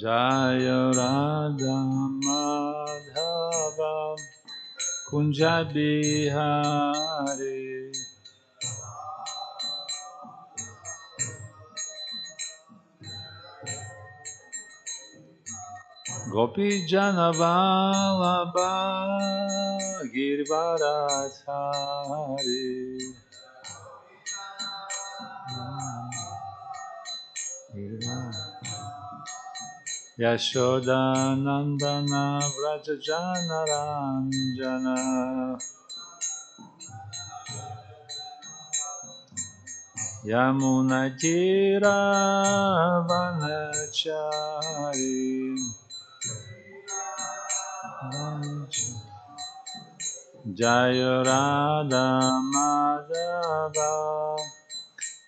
Jaya Radha Madhava Kunja Bihari Gopi Janavalabha Girvaradhari Yashoda Nandana Vrajajana Ranjana Yamuna Tira Vanachari Jaya Radha Madhava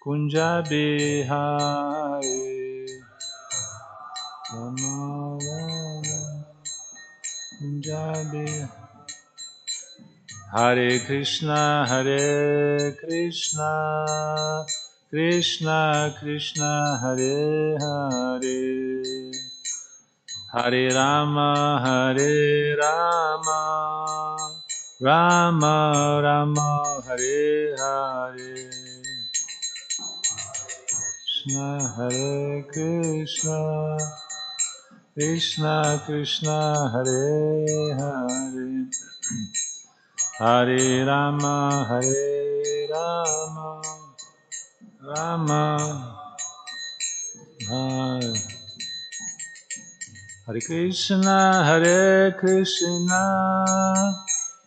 Kunja Bihari Kunja Bihari Hare Krishna Krishna Krishna Hare Hare Hare Rama Rama Rama Hare Hare Krishna Hare Krishna Krishna Krishna Hare Hare Hare Rama Rama Hare Hare Krishna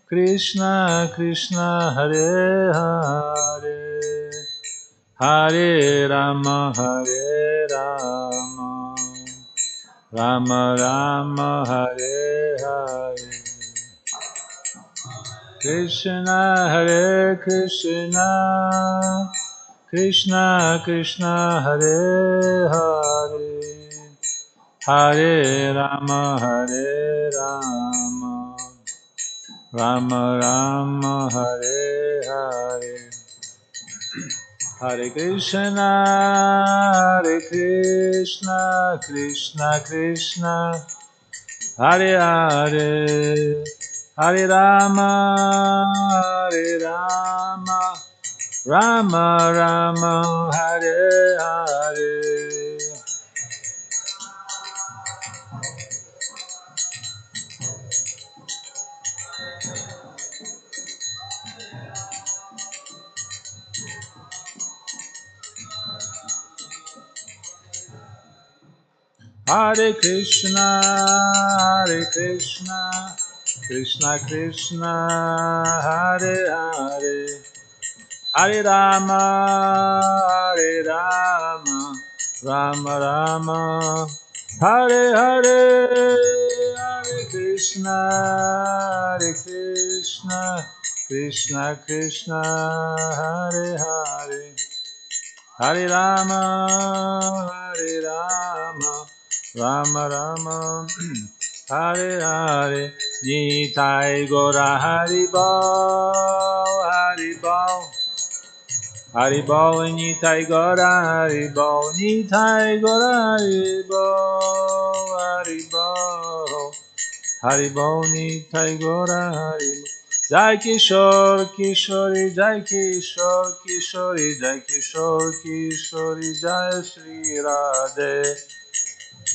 Krishna Krishna Hare Hare Hare Rama Rama Rama Hare Hare Krishna Krishna Krishna Hare Hare Hare Rama Rama Rama Hare Hare Hare Krishna Krishna Krishna Hare Hare Hare Rama Rama Rama Hare Hare Hare Krishna Krishna Krishna Hare Hare Hare Rama Rama Rama Hare Hare Hare Krishna Krishna Krishna Hare Hare Hare Rama Rama Rama Hare Hare Nitai Gora Haribo Haribo Nitai Gora Haribo Nitai Gora Haribo Haribo Nitai Gora Haribo Jai Kishore Kishori Jai Kishore Kishori Jai Kishore Kishori Jai Shri Radhe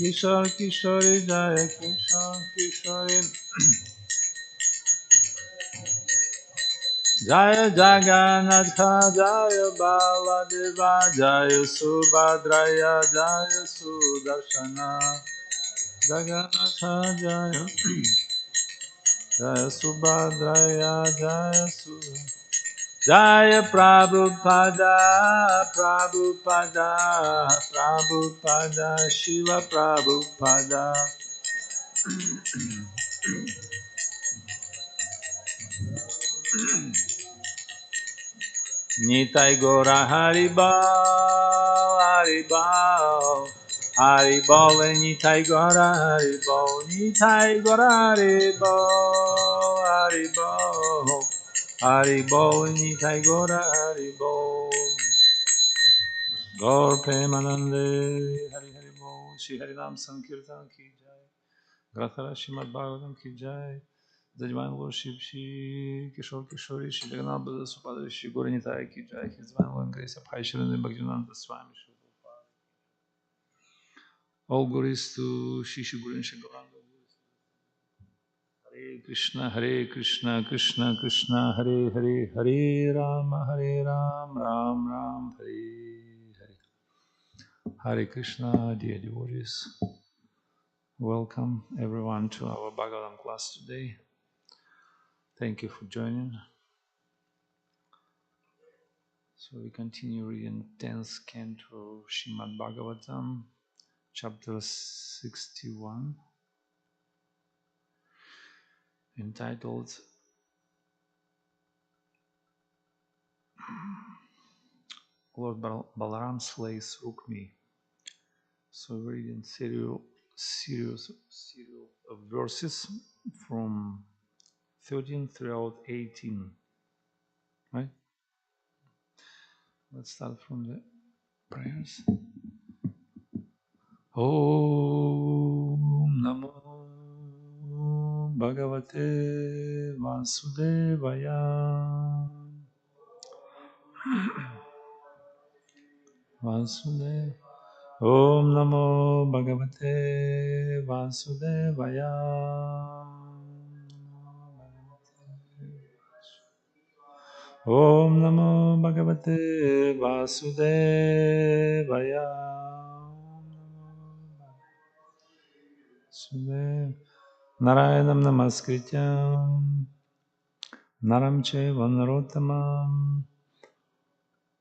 Kishore Kishori Jai Kishore Kishori Jaya Jagannatha Jaya Baladeva Jaya Subhadraya Jaya Sudarshana Jagannatha Jaya Jaya Subhadraya Jaya Sudarshana Jaya Prabhupada Shiva Prabhupada Nitai Gora Haribol Nitai Gora Haribol Nitai Gora Haribol Gaur Premanande Hari Hari Bol Shri Harinam Sankirtan ki jai. Gathara Srimad Bhagavatam ki jai. The divine worship Shri Kishore Kishori Shri Jagannath Baladev Subhadra Shri Gauranitai ki jai. His divine will and grace of High Shalom Bhaktivedanta Swami Shri Prabhupada. All glories to Shri Shri Guru and Shri Gauranga. Hare Krishna, Krishna Krishna, Hare Hare, Hare Ram, Ram Ram, Hare Hare. Hare Krishna, dear devotees. Welcome everyone to our Bhagavatam class today. Thank you for joining. So we continue reading 10th canto Srimad Bhagavatam, chapter 61, entitled Lord Balaram slays Rukmi. So we're reading series of verses from 13 throughout 18. Right? Let's start from the prayers. Om Namo Bhagavate Vasudevaya. Vasudevaya. Om Namo Bhagavate Vasudevaya. Om Namo Bhagavate Vasudevaya. Narayanam Namaskrityam Naram Chaiva Narottamam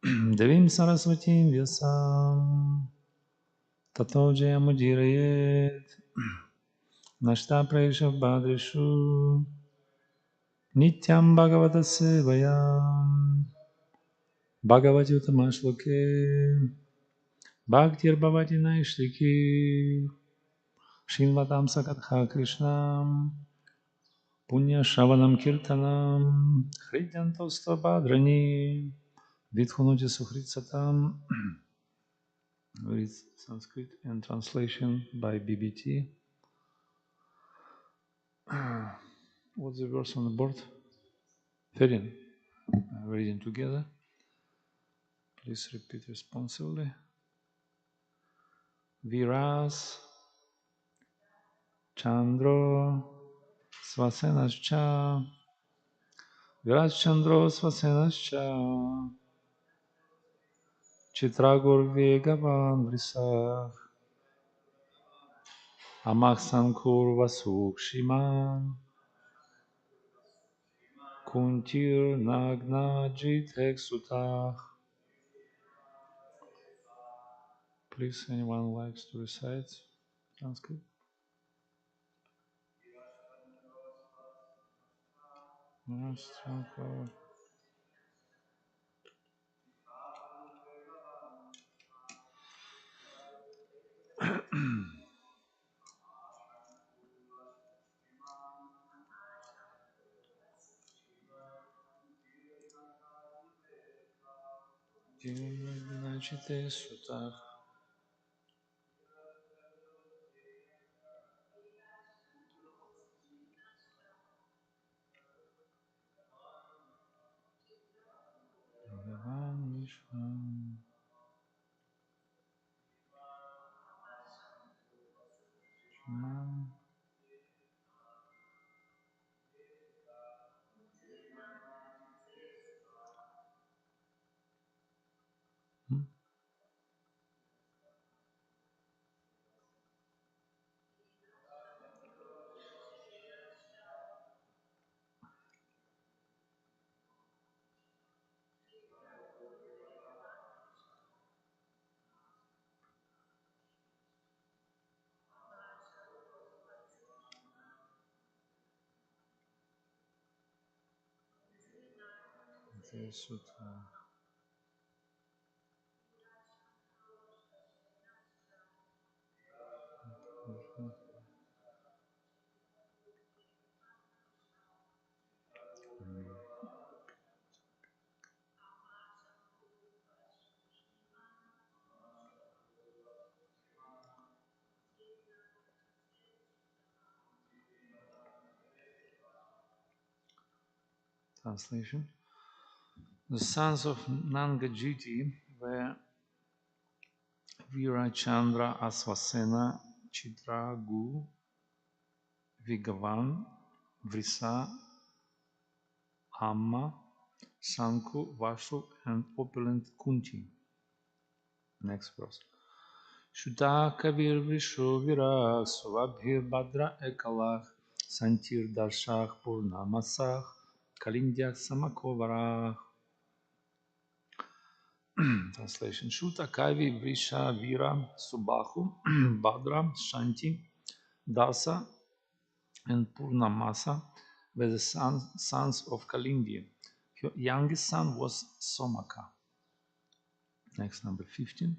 Devim Saraswatim Vyasam Tato Jayamudhirayet Nashta Praisha Bhadrishu Nityam Bhagavata Sevayam Bhagavati Utamashloke Bhaktir Bhavati Naishliki Shinvatam Sakatha Krishnam Punya Shavanam Kirtanam Hridyantosta Bhadrani Vidhunuti Suhrit Satam. With Sanskrit and translation by BBT. What's the verse on the board? 13. Reading together. Please repeat responsively. Viras Chandro Svasenascha Viras Chandro Svasenascha Chitragur Vegavan Vrisah Amaksankur Vasukshiman Kuntir Nagna Jitek Sutah. Please, anyone likes to recite Sanskrit? Yes, Sanskrit. Jitek Sutah. Bhagavan Vishnu. Jitek Sutah. Translation. The sons of Nangajiti were Virachandra, Asvasena, Chitragu, Vigavan, Vrisa, Amma, Sanku, Vasu, and opulent Kunti. Next verse. Shuta Kavir Vishu Virag Suvabhir Badra Ekalach Santir Darshach Purnamasach Kalindyak Samakovarach. Translation. Shuta Kavi Vrisha Vira Subahu Badra Shanti Dasa and Purnamasa were the sons of Kalindi. Her youngest son was Somaka. Next, number 15.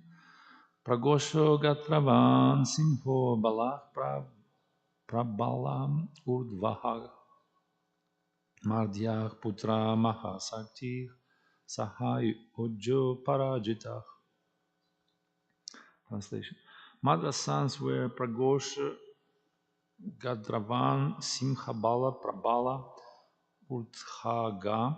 Pragosho Gatravan Simho Balach Prabalam Urdvahag Mardhyach Putra Mahasakti Sahai Ojo Parajitach. Translation. Mother's sons were Pragosha, Gadravan, Simhabala, Prabala, Urdhaga,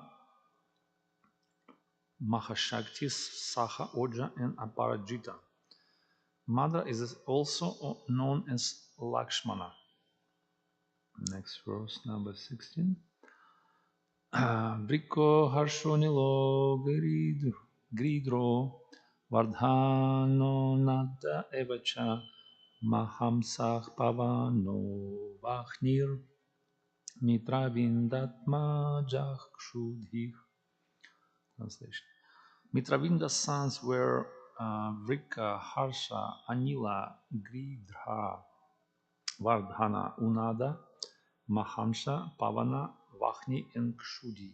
Mahashaktis, Saha, Oja, and Aparajita. Mother is also known as Lakshmana. Next verse, number 16. Briko Harshonilo Gridro Vardhano Nada Evacha Mahamsach Pavano Vachnir Mitra Vindatma Jakshudhi. Translation. Mitravinda's sons were Vrika, Harsha, Anila, Gridha, Vardhana, Unada, Mahamsha, Pavana, Vahni, and Kshudi.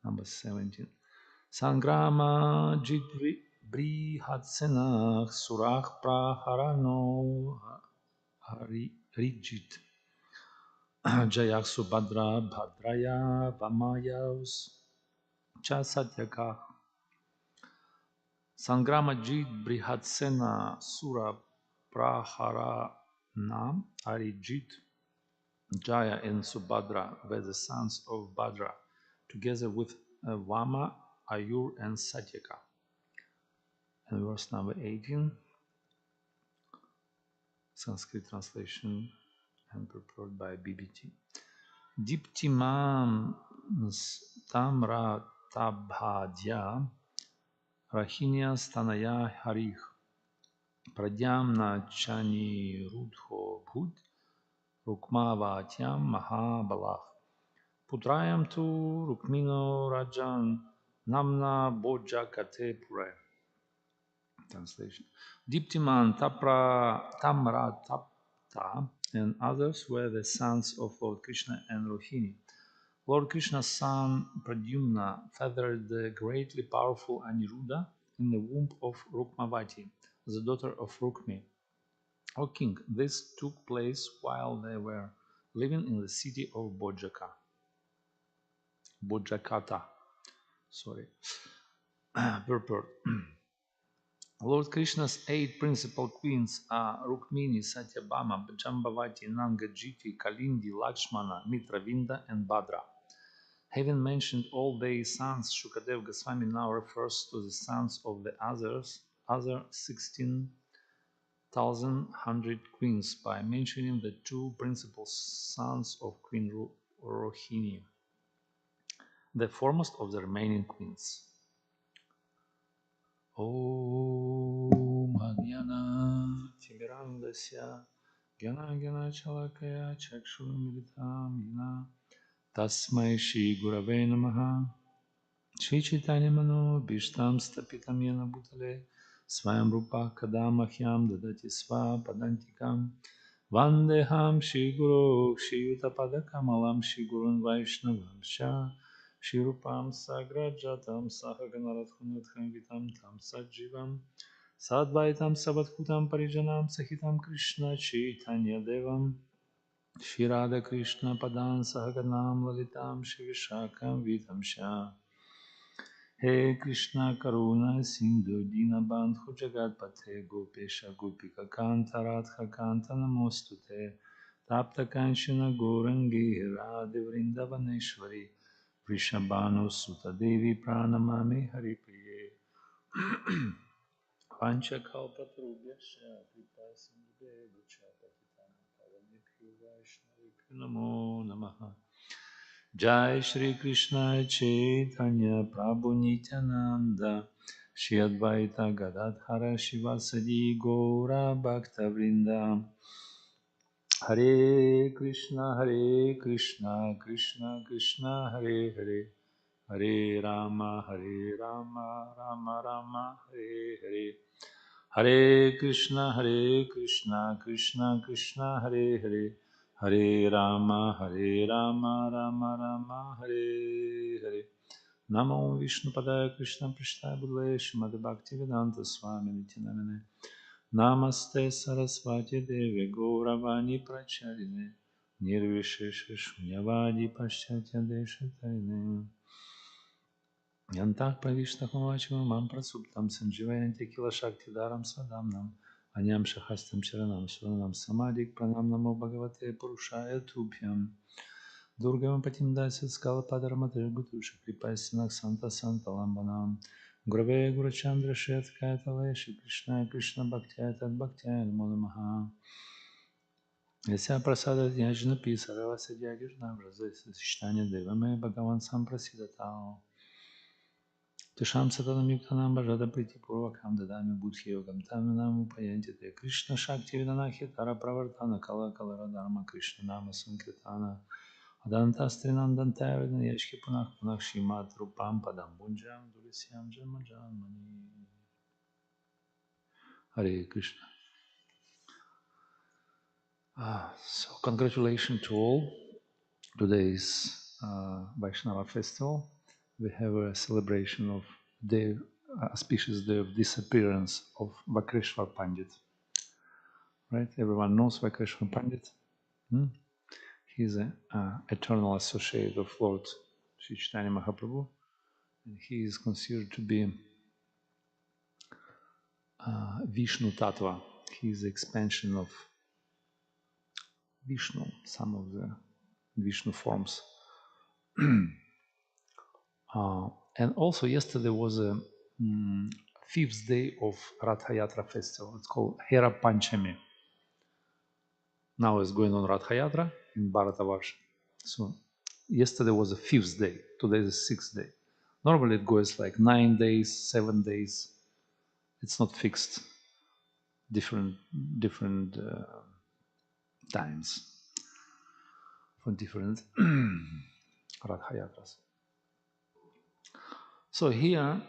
Number 17. Sangrama Jitri Brihatsenach Surach Praharano Rijit Jayak Subhadra Bhadraya Vamayavs Chasatyaka. Sangramajit Brihatsena Sura Praharana Arijit Jaya and Subhadra were the sons of Badra, together with Vama, Ayur, and Satyaka. And verse number 18, Sanskrit translation and prepared by BBT. Diptimam Tamra Tabhadya Rahinya Stanaya Harih Pradyamna Chani Rudho Bhut Rukmavatyam Mahabalach Putrayam tu Rukmino Rajan Namna Boja Kate Pure. Translation. Diptiman, Tamra Tapta, and others were the sons of Lord Krishna and Rohini. Lord Krishna's son Pradyumna feathered the greatly powerful Aniruddha in the womb of Rukmavati, the daughter of Rukmi. O king, this took place while they were living in the city of Bojakata. Purport. Lord Krishna's 8 principal queens are Rukmini, Satyabhama, Jambavati, Nangajiti, Kalindi, Lakshmana, Mitravinda, and Badra. Having mentioned all their sons, Shukadev Goswami now refers to the sons of the other 16,100 queens by mentioning the 2 principal sons of Queen Rohini, the foremost of the remaining queens. Om Adhyana Timirandasya Gyana Gyana Chalakaya Chakshurumilitam Yena Tasmai Shri Gurave Namaha Shri Chaitanya Mano Bhishtam Stapitam Yena Bhutale Swayam Rupa Kadamahyam Dadati Sva Padantikam Vandeham Shri Guru Shri Yutapadakamalam Shri Gurun Vaishnavam Sha Shri Rupam Sagrajatam Sahaganarathanatkham Vitam Tam Sajivam Sadvaitam Savatkutam Parijanam Sahitam Krishna Chaitanya Devam Shri Radha Krishna Padan Sahaganam Lalitam Shri Vishakam Vitam Sha He Krishna Karuna Sindhu Dinabandhu Jagatpate Gopesha Gopika Kanta Radha Kanta Namostute Tapta Kanchana Gourangi Radhe Vrindavaneshwari Vrishabhanu Sutta Devi Pranamami Haripriye Panchakalpatarubhyasya Kripa Sindhudevacha Patitana Pavanebhyo Vaishnavibhyo Namo Namaha Jai Shri Krishna Chaitanya Prabhu Nityananda Shri Advaita Gadadhara Shivasadi Gaura Bhakta Vrinda Hare Krishna Krishna Krishna Hare Hare Hare Rama Rama Rama Hare Hare Hare Krishna Krishna Krishna Hare Hare Hare Rama Rama Rama Hare Hare Namo Vishnu Padaya Krishna Prishta Budle Shrimad Bhaktivedanta Swami Nityanamane Namaste Saraswati Devi Gauravani Pracharine Nirvishesha Shunyavadi Paschatya Deshatarine Yantak Pravishnakamacham Mam Prasuptam Sanjivayanti Kila Shakti Dharam Sadamnam Anyam Shahastam Charanam Suranam Samadik Pranam Namo Bhagavate Purushaya Tubhyam Durgam Patim Dasya Skala Padaramatir Gutusha Kripaistinak Santa Santa Lambanam Gurave Gurachandra Shet Kaitale Shri Krishna Krishna Bhaktya Tad Bhaktya Namo Namaha Yasya Prasada Yajna Pisarava Sadhya Girna Vraza Sishtanya Devame Bhagavan Samprasidata Tisham Satanam Yuktanam Bhajada Priti Purvakam Dadami Buddhi Yogam Taminam Upayanti Te Krishna Shakti Vidanakhi Tara Pravartana Kala Kalara Dharma Krishna Nama Sankirtana Adantastrinandantaya Yashki Punach Punach Shimat Rupam Padam Bunjam Durisyam Janmajan Mani Hare Krishna. So congratulations to all. Today is Vaishnava festival. We have a celebration of the auspicious day of disappearance of Vakreshwar Pandit. Right? Everyone knows Vakreshwar Pandit. He is an eternal associate of Lord Sri Chaitanya Mahaprabhu. And he is considered to be Vishnu Tattva. He is the expansion of Vishnu, some of the Vishnu forms. And also yesterday was a fifth day of Ratha Yatra festival. It's called Hera Panchami. Now is going on Ratha Yatra in Bharatavarsha. So yesterday was the fifth day. Today is the sixth day. Normally it goes like 9 days, 7 days. It's not fixed. Different times for different Ratha Yatras. So here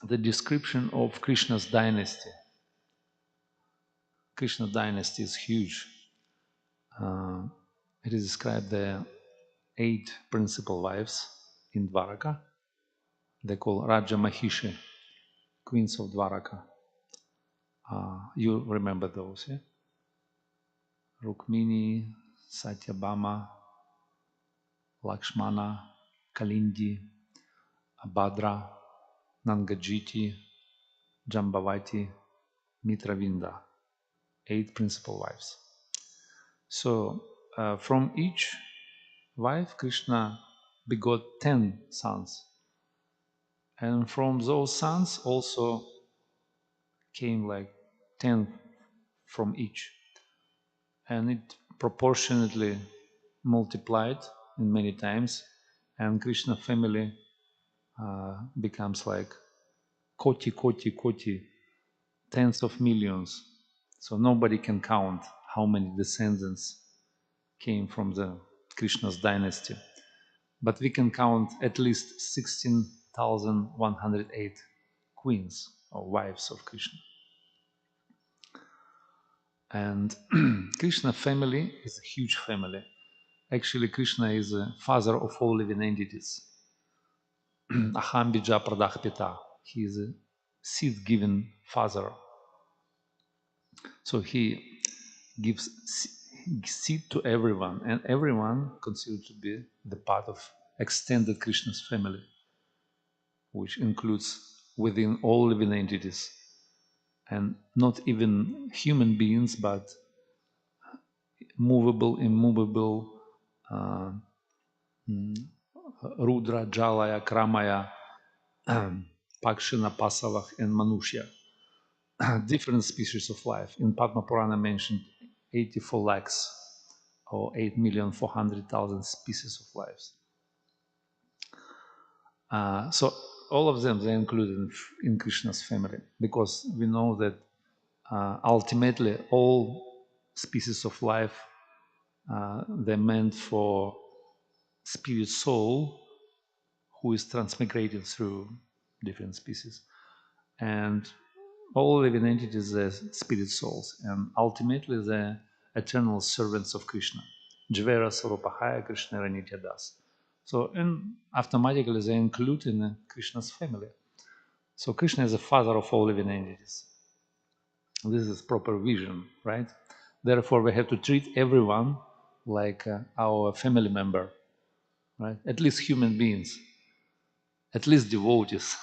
the description of Krishna's dynasty. Krishna dynasty is huge. It is described the 8 principal wives in Dwaraka. They call Raja Mahishi, queens of Dwaraka. You remember those, yeah? Rukmini, Satyabhama, Lakshmana, Kalindi, Abhadra, Nangajiti, Jambavati, Mitravinda. 8 principal wives. So from each wife, Krishna begot 10 sons. And from those sons also came like 10 from each. And it proportionately multiplied in many times. And Krishna family becomes like koti, tens of millions. So nobody can count how many descendants came from the Krishna's dynasty. But we can count at least 16,108 queens or wives of Krishna. And Krishna family is a huge family. Actually, Krishna is a father of all living entities. Aham bija pradah pita. He is a seed-giving father. So he gives seed to everyone, and everyone considered to be the part of extended Krishna's family, which includes within all living entities. and not even human beings, but movable, immovable, Rudra, Jalaya, Kramaya, Pakshina, Pasavah, and Manushya. Different species of life. In Padma Purana mentioned 84 lakhs or 8,400,000 species of lives. So all of them, they're included in Krishna's family, because we know that ultimately all species of life, they're meant for spirit soul who is transmigrated through different species. And all living entities are spirit souls, and ultimately they're eternal servants of Krishna. Jvera Sarupahaya Krishna Nitya Das. So, and automatically they include in Krishna's family. So Krishna is the father of all living entities. This is proper vision, right? Therefore, we have to treat everyone like our family member, right? At least human beings, at least devotees.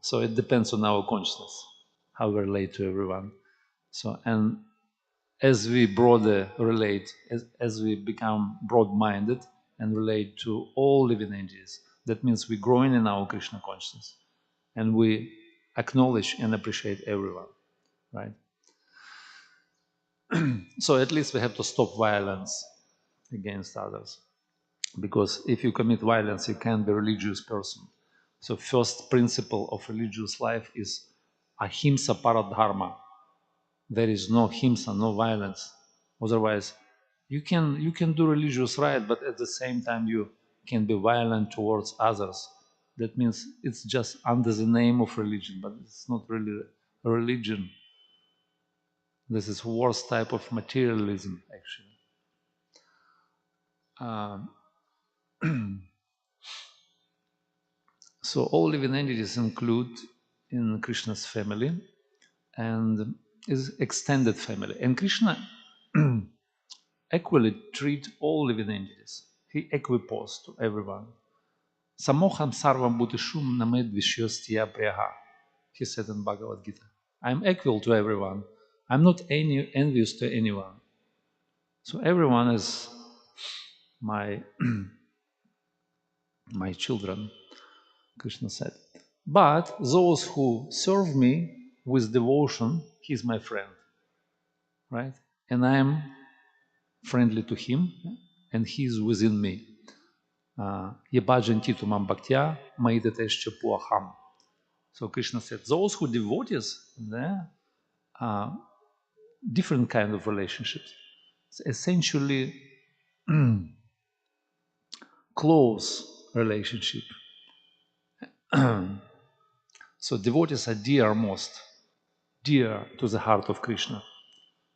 So it depends on our consciousness, how we relate to everyone. So, and as we broader relate, as we become broad-minded and relate to all living entities, that means we're growing in our Krishna consciousness, and we acknowledge and appreciate everyone, right? So at least we have to stop violence against others, because if you commit violence, you can't be a religious person. So first principle of religious life is ahimsa paradharma. There is no himsa, no violence. Otherwise, you can do religious right, but at the same time you can be violent towards others. That means it's just under the name of religion, but it's not really a religion. This is worst type of materialism, actually. So all living entities include in Krishna's family and is extended family. And Krishna equally treat all living entities. He equiposes to everyone. Samoham sarvam bhutishum named vishyastya priyaha. He said in Bhagavad Gita. I'm equal to everyone. I'm not envious to anyone. So everyone is my my children, Krishna said. But those who serve me with devotion, he's my friend, right? And I am friendly to him, and he is within me. Yebhajanti tumam bhaktya maidetescha puaham. So Krishna said, those who devotees, there are different kind of relationships. It's essentially close relationship. So devotees are dear most, dear to the heart of Krishna.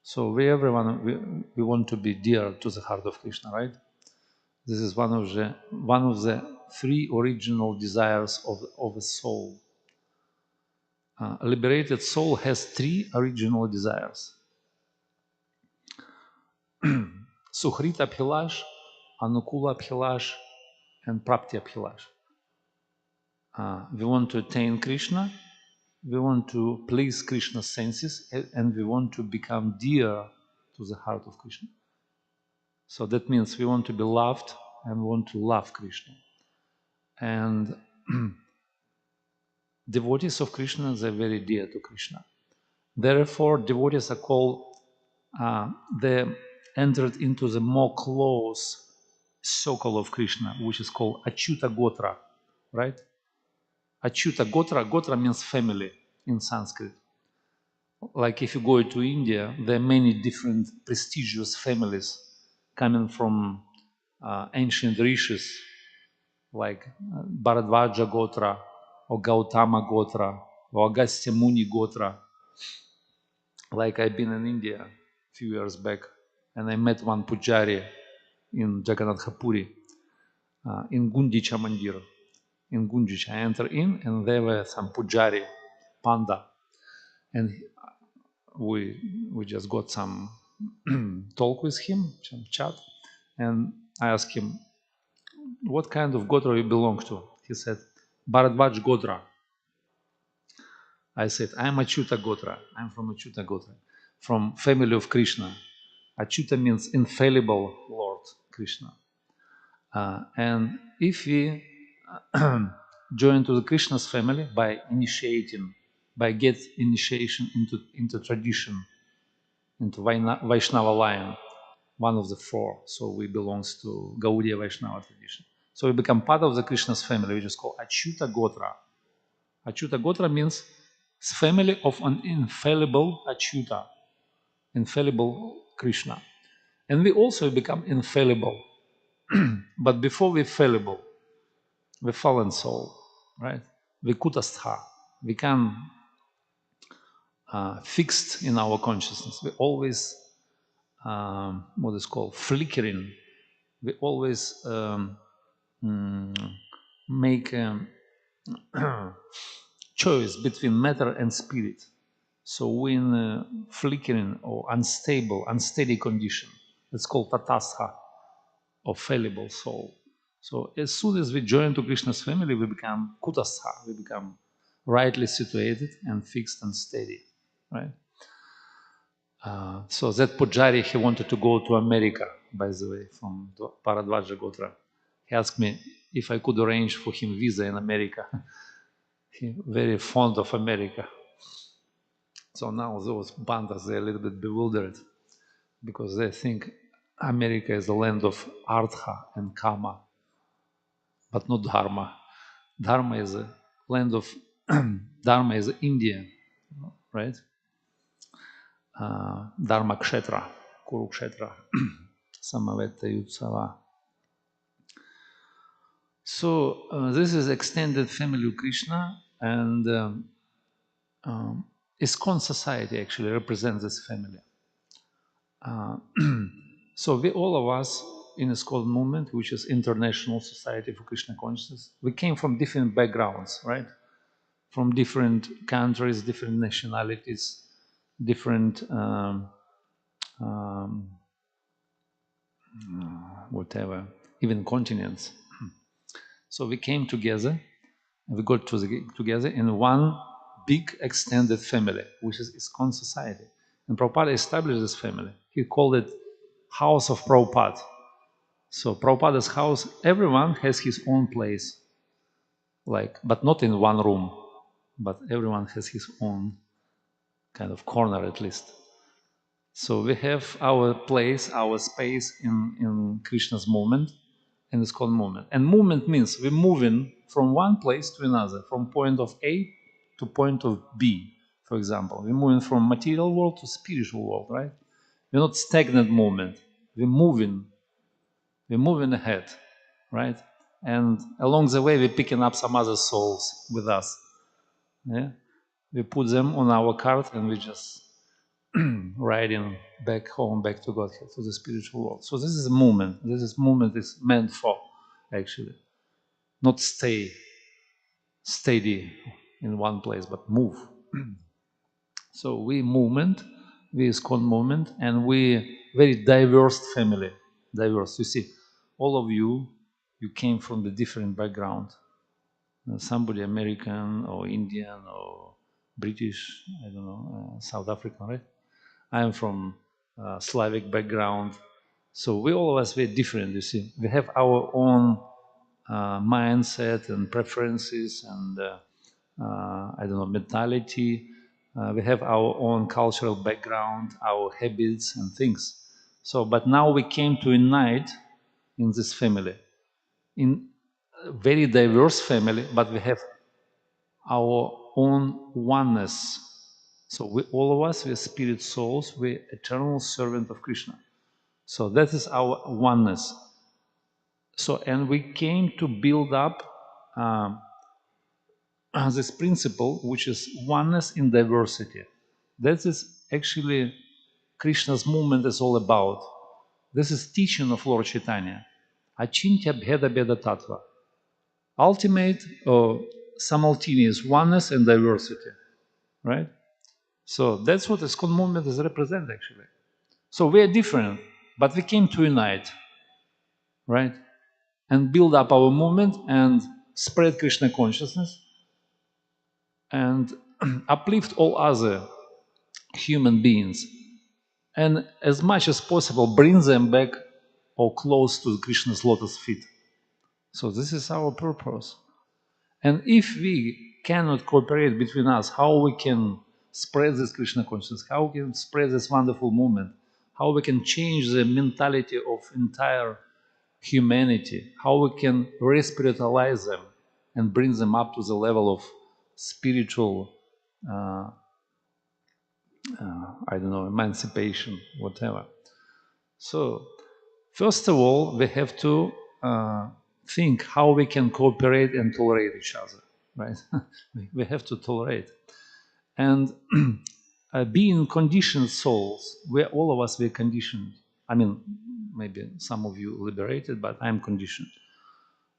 So everyone we want to be dear to the heart of Krishna, right? This is one of the three original desires of a soul. A liberated soul has three original desires: Suhrita Abhilash, Anukula Abhilash, and Prapti Abhilash. We want to attain Krishna, we want to please Krishna's senses, and we want to become dear to the heart of Krishna. So that means we want to be loved and we want to love Krishna. And devotees of Krishna, they're very dear to Krishna. Therefore, devotees are called, they entered into the more close circle of Krishna, which is called Achyuta Gotra, right? Achyuta Gotra, Gotra means family in Sanskrit. Like if you go to India, there are many different prestigious families coming from ancient rishis, like Bharadvaja Gotra, or Gautama Gotra, or Agastya Muni Gotra. Like I've been in India a few years back, and I met one pujari in Jagannath Puri, in Gundicha Mandir. In Gundicha, I entered in, and there were some pujari, panda, and we just got some talk with him, some chat, and I asked him, what kind of Gotra you belong to? He said, Bharadvaj Gotra. I said, I'm Achyuta Gotra. I'm from Achyuta Gotra, from family of Krishna. Achyuta means infallible Lord Krishna. And if we join to the Krishna's family by initiating, by get initiation into tradition, into Vaishnava line, one of the four. So we belongs to Gaudiya Vaishnava tradition. So we become part of the Krishna's family, which is called Achyuta Gotra. Achyuta Gotra means family of an infallible Achyuta, infallible Krishna. And we also become infallible. But before we're fallible, the fallen soul, right? We kutastha. We can fixed in our consciousness. We always, what is called, flickering. We always make a choice between matter and spirit. So we're in a flickering or unstable, unsteady condition. It's called tatasha, or fallible soul. So as soon as we join to Krishna's family, we become kutastha, we become rightly situated and fixed and steady, right? So that Pujari, he wanted to go to America, by the way, from Paradvaja Gotra. He asked me if I could arrange for him visa in America. He very fond of America. So now those bandas, they're a little bit bewildered because they think America is the land of artha and kama, but not dharma. Dharma is a land of, dharma is India, right? Dharma kshetra, Kurukshetra, Samaveta Yutsava. So this is extended family of Krishna, and ISKCON society actually represents this family. So we, all of us in ISKCON movement, which is International Society for Krishna Consciousness, we came from different backgrounds, right? From different countries, different nationalities, different whatever, even continents. So we came together, and we got together in one big extended family, which is ISKCON society. And Prabhupada established this family. He called it House of Prabhupada. So Prabhupada's house, everyone has his own place, like, but not in one room, but everyone has his own kind of corner at least. So we have our place, our space in Krishna's movement, and it's called movement. And movement means we're moving from one place to another, from point of A to point of B, for example. We're moving from material world to spiritual world, right? We're not stagnant movement. We're moving ahead, right? And along the way, we're picking up some other souls with us. Yeah? We put them on our cart and we just riding back home, back to Godhead, to the spiritual world. So this is a movement. This movement is meant for, actually, not stay steady in one place, but move. So we movement, we ISKCON movement, and we very diverse family. Diverse. You see, all of you came from the different background. Somebody American or Indian or British, I don't know, South African, right? I am from Slavic background. So we all of us very different, you see. We have our own mindset and preferences and I don't know, mentality. We have our own cultural background, our habits and things. So, but now we came to unite in this family, in a very diverse family, but we have our own oneness. So we, all of us, we're spirit souls, we're eternal servant of Krishna. So that is our oneness. So, and we came to build up this principle, which is oneness in diversity. That is actually Krishna's movement is all about. This is teaching of Lord Chaitanya. Achintya bheda bheda tattva. Ultimate or simultaneous oneness and diversity, right? So that's what ISKCON movement is represent actually. So we are different, but we came to unite, right? And build up our movement and spread Krishna consciousness and uplift all other human beings, and as much as possible bring them back or close to Krishna's lotus feet. So this is our purpose. And if we cannot cooperate between us, how we can spread this Krishna consciousness, how we can spread this wonderful movement, how we can change the mentality of entire humanity, how we can re-spiritualize them and bring them up to the level of spiritual, I don't know, emancipation, whatever. So, first of all, we have to think how we can cooperate and tolerate each other, right? We have to tolerate. And being conditioned souls, all of us, we're conditioned. I mean, maybe some of you liberated, but I'm conditioned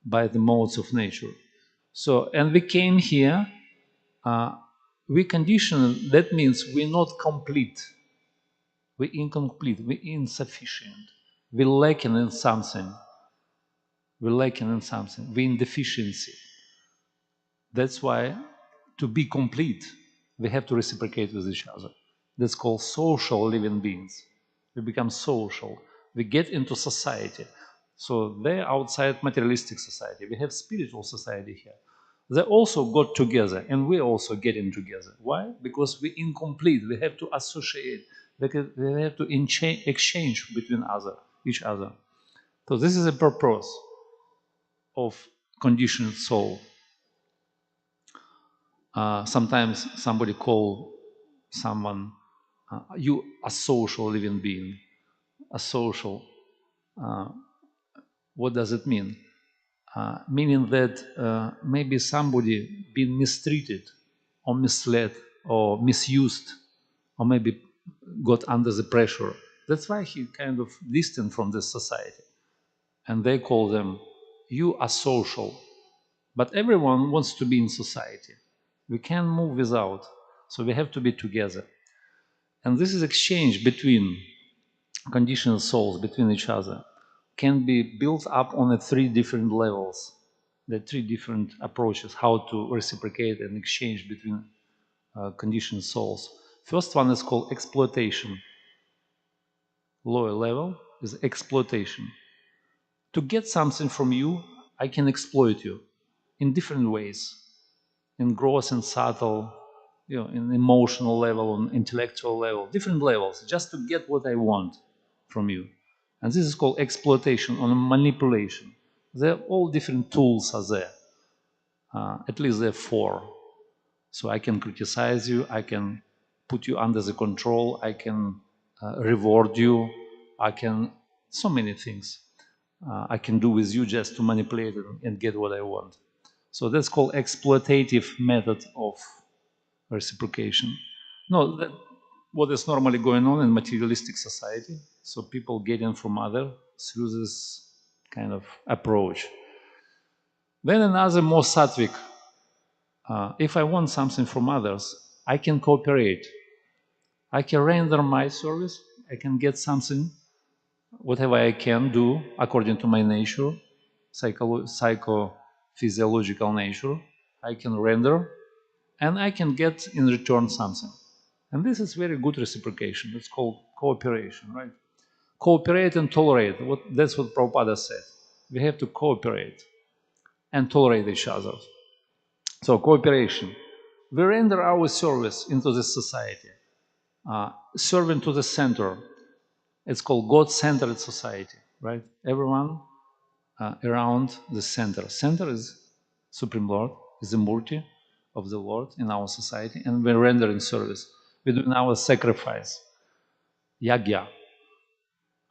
by the modes of nature. So, and we came here, we conditioned, that means we're not complete. We're incomplete, we're insufficient. We're lacking in something. We're lacking in something. We're in deficiency. That's why to be complete, we have to reciprocate with each other. That's called social living beings. We become social. We get into society. So they're outside materialistic society. We have spiritual society here. They also got together, and we're also getting together. Why? Because we're incomplete. We have to associate. We have to exchange between each other. So this is the purpose of conditioned soul. Sometimes somebody call someone, you a social living being, a social. What does it mean? Meaning that maybe somebody been mistreated or misled or misused or maybe got under the pressure. That's why he kind of distant from this society. And they call them, you are social. But everyone wants to be in society. We can't move without. So we have to be together. And this is exchange between conditioned souls, between each other, can be built up on the three different levels, the three different approaches, how to reciprocate and exchange between conditioned souls. First one is called exploitation. Lower level is exploitation. To get something from you, I can exploit you in different ways, in gross and subtle, in emotional level, on intellectual level, different levels, just to get what I want from you. And this is called exploitation or manipulation. They're all different tools are there. At least there are four. So I can criticize you, I can put you under the control, I can reward you, I can, so many things I can do with you just to manipulate it and get what I want. So that's called exploitative method of reciprocation. No, what is normally going on in materialistic society. So people getting from other through this kind of approach. Then another more sattvic. If I want something from others, I can cooperate. I can render my service. I can get something, whatever I can do according to my nature, psychophysiological nature. I can render, and I can get in return something. And this is very good reciprocation. It's called cooperation, right? Cooperate and tolerate. That's what Prabhupada said. We have to cooperate and tolerate each other. So cooperation. We render our service into this society, serving to the center. It's called God-centered society, right? Everyone around the center. Center is Supreme Lord, is the Murti of the Lord in our society, and we're rendering service. We're doing our sacrifice, yagya,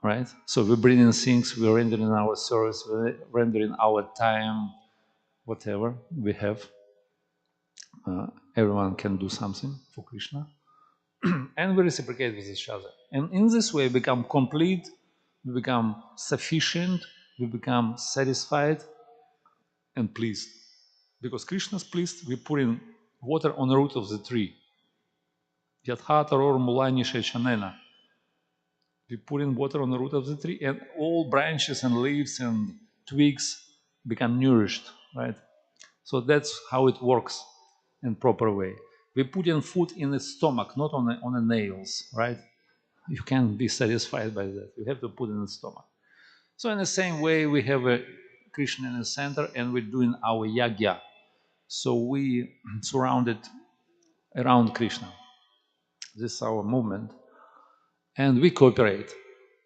right? So we're bringing things, we're rendering our service, we're rendering our time, whatever we have. Everyone can do something for Krishna. And we reciprocate with each other. And in this way, we become complete, we become sufficient, we become satisfied and pleased. Because Krishna is pleased, we put in water on the root of the tree. Yadhataror mulani shechanena. We put in water on the root of the tree, and all branches and leaves and twigs become nourished, right? So that's how it works in proper way. We put in food in the stomach, not on the nails, right? You can't be satisfied by that. You have to put in the stomach. So in the same way, we have a Krishna in the center, and we're doing our yagya. So we surrounded around Krishna. This is our movement. And we cooperate.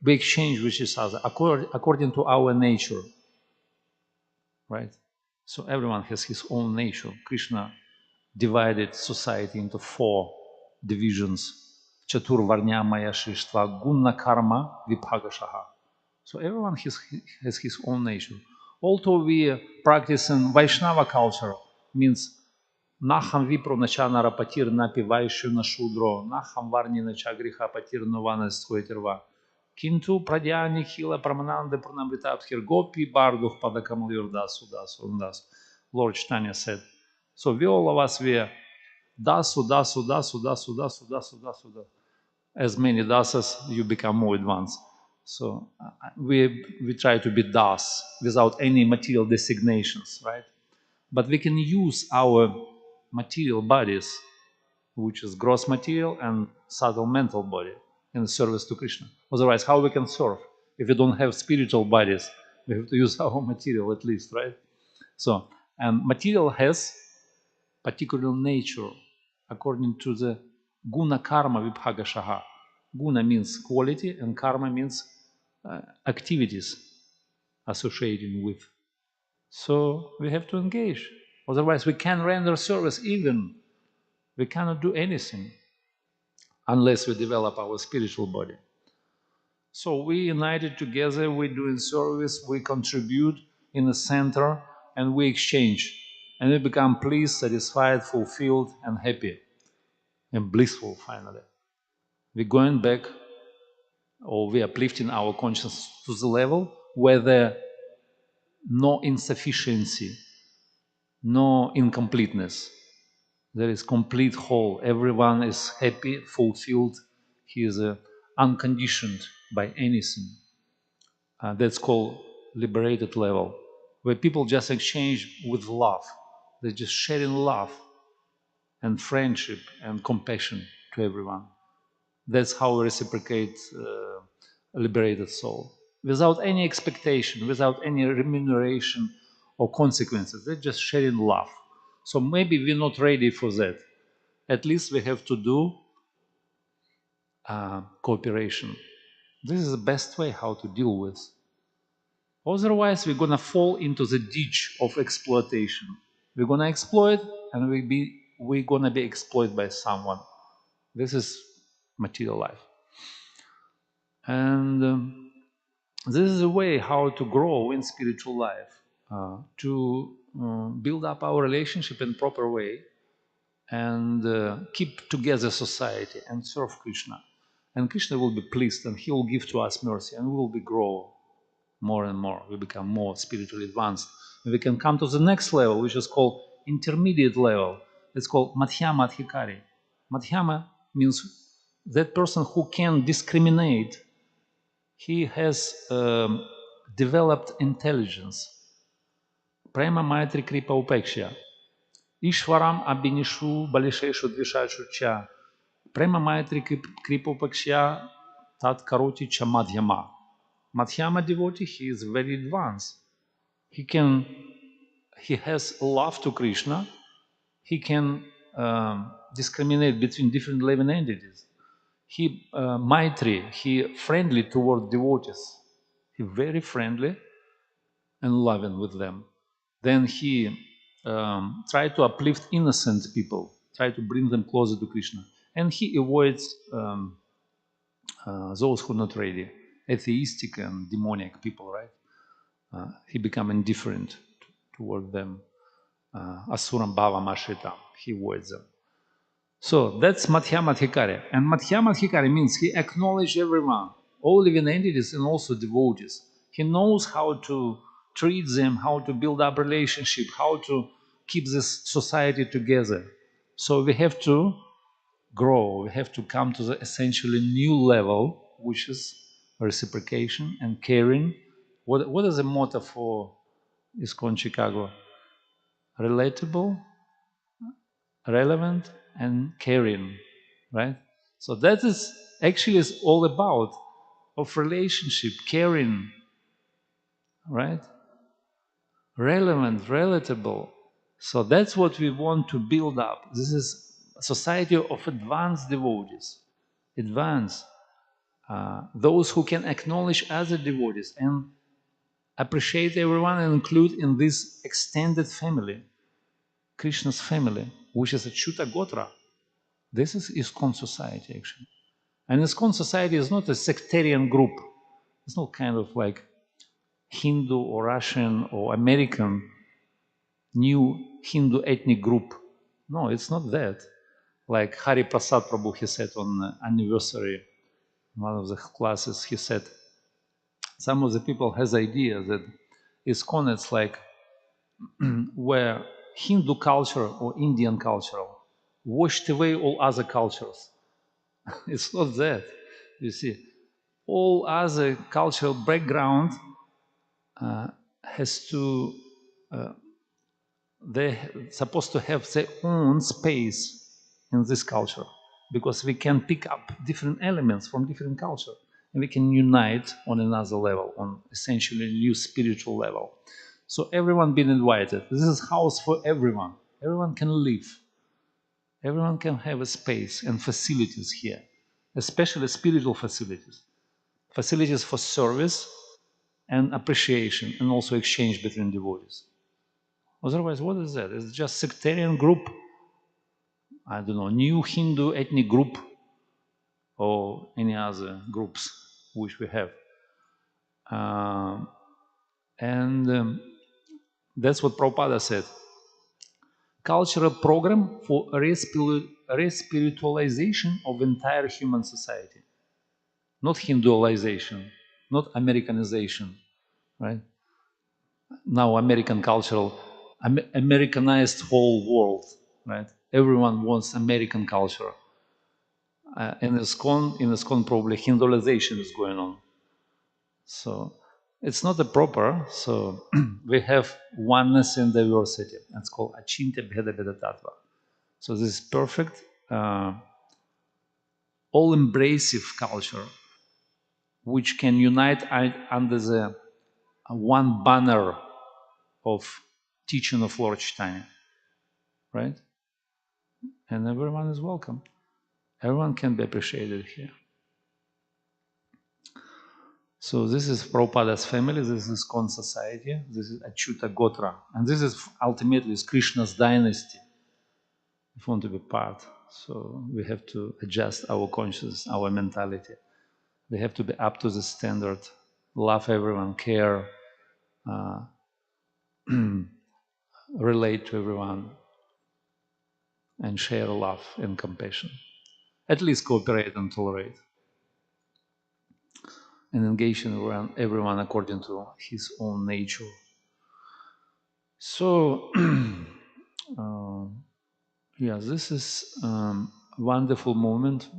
We exchange with each other according to our nature, right? So everyone has his own nature. Krishna divided society into 4 divisions. Chatur Varnya Maya Shishtva Guna Karma Vibhagashaha. So everyone has his own nature. Although we practice in Vaishnava culture, means Naham Vipro Nacha Narapatir Napi Vaishyu na Shudro, Naham Varni Nacha Griha Patir Novana Sthoitirva. Kintu Pradyani Hila Pramananda Pranamritabhir Gopi Barduh Padakamalur Dasu Dasu Dasu. Lord Chaitanya said. So we all of us were Dasu, Dasu, Dasu, Dasu, Dasu, Dasu, Dasu, Dasu. As many dasas, you become more advanced. So we try to be das without any material designations, right? But we can use our material bodies, which is gross material and subtle mental body, in service to Krishna. Otherwise, how we can serve? If we don't have spiritual bodies, we have to use our material at least, right? So, and material has particular nature according to the guna karma vibhagashaha. Guna means quality and karma means activities associated with. So we have to engage. Otherwise we can't render service even. We cannot do anything unless we develop our spiritual body. So we united together, we're doing service, we contribute in the center, and we exchange. And we become pleased, satisfied, fulfilled, and happy, and blissful finally. We're going back, or we are uplifting our consciousness to the level where there no insufficiency, no incompleteness. There is complete whole. Everyone is happy, fulfilled. He is unconditioned by anything. That's called liberated level, where people just exchange with love. They're just sharing love and friendship and compassion to everyone. That's how we reciprocate a liberated soul. Without any expectation, without any remuneration or consequences. They're just sharing love. So maybe we're not ready for that. At least we have to do cooperation. This is the best way how to deal with. Otherwise, we're going to fall into the ditch of exploitation. We're going to exploit, and we're going to be exploited by someone. This is material life. And this is a way how to grow in spiritual life, to build up our relationship in proper way, and keep together society and serve Krishna. And Krishna will be pleased, and He will give to us mercy, and we will be grow more and more. We become more spiritually advanced. And we can come to the next level, which is called intermediate level. It's called Madhyama Adhikari. Madhyama means that person who can discriminate. He has developed intelligence. Prema Maitri Kripa Upeksha. Ishwaram Abinishu Balisheshu Dvishashu Cha. Prema Maitri Kripa Upeksha Tat Karoti Cha Madhyama. Madhyama devotee, he is very advanced. He has love to Krishna. He can discriminate between different living entities. He Maitri, he friendly toward devotees. He very friendly and loving with them. Then he tried to uplift innocent people, try to bring them closer to Krishna. And he avoids those who are not ready, atheistic and demonic people, right? He become indifferent toward them. Asuram bhava mashritam, he avoids them. So that's Madhyamadhikari. And Madhyamadhikari means he acknowledges everyone, all living entities and also devotees. He knows how to treat them, how to build up relationship, how to keep this society together. So we have to grow, we have to come to the essentially new level, which is reciprocation and caring. What is the motto for ISKCON Chicago? Relatable, relevant, and caring, right? So that is actually is all about of relationship, caring, right? Relevant, relatable. So that's what we want to build up. This is a society of advanced devotees, advanced, those who can acknowledge other devotees and appreciate everyone and include in this extended family, Krishna's family, which is a Chuta Gotra. This is ISKCON society, actually. And ISKCON society is not a sectarian group. It's not kind of like Hindu or Russian or American new Hindu ethnic group. No, it's not that. Like Hari Prasad Prabhu, he said on the anniversary, one of the classes, he said, some of the people has idea that ISKCON it's like where Hindu culture or Indian culture washed away all other cultures. It's not that. You see, all other cultural background has to, they're supposed to have their own space in this culture because we can pick up different elements from different culture and we can unite on another level, on essentially a new spiritual level. So everyone been invited. This is house for everyone. Everyone can live. Everyone can have a space and facilities here, especially spiritual facilities. Facilities for service and appreciation and also exchange between devotees. Otherwise, what is that? It's just sectarian group, I don't know, new Hindu ethnic group or any other groups which we have. And that's what Prabhupada said. Cultural program for respiritualization of entire human society. Not Hinduization, not Americanization, right? Now American cultural, Americanized whole world, right? Everyone wants American culture. In ISKCON probably Hinduization is going on. So it's not the proper, so we have oneness in diversity. It's called Achintya Bheda Bheda Tattva. So this is perfect, all-embracive culture, which can unite under the one banner of teaching of Lord Chaitanya, right? And everyone is welcome. Everyone can be appreciated here. So this is Prabhupada's family, this is ISKCON society, this is Achyuta Gotra, and this is ultimately is Krishna's dynasty, if we want to be part. So we have to adjust our consciousness, our mentality. We have to be up to the standard, love everyone, care, relate to everyone, and share love and compassion. At least cooperate and tolerate. And engage in everyone according to his own nature. So, yeah, this is a wonderful moment,